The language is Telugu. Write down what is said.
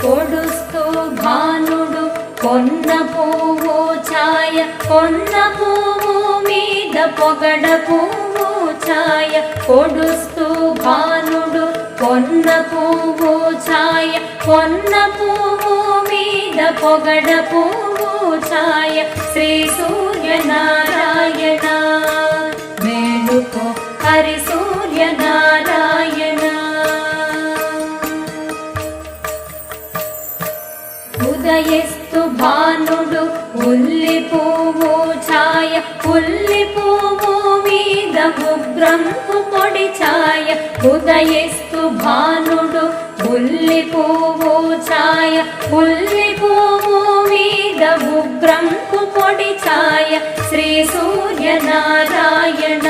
పొడుస్తూ భానుడు కొన్న పువ్వు ఛాయ కొన్న పువ్వు మీద పొగడ పువ్వు ఛాయ పొడుస్తూ భానుడు కొన్న పువ్వు ఛాయ కొన్న పువ్వు మీద పొగడ పువ్వు ఛాయ శ్రీ సూర్యనారాయణ మేలుకో హరి సూర్యనారాయణ ఉదయిస్తు భానుడు ఉల్లి పువ్వు ఛాయ ఉల్లి పువ్వు మీద ఉగ్రంకు పొడి ఛాయ ఉదయిస్తు భానుడు ఉల్లి పువ్వు ఛాయ ఉల్లి పువ్వు మీద ఉగ్రంకు పొడి ఛాయ శ్రీ సూర్యనారాయణ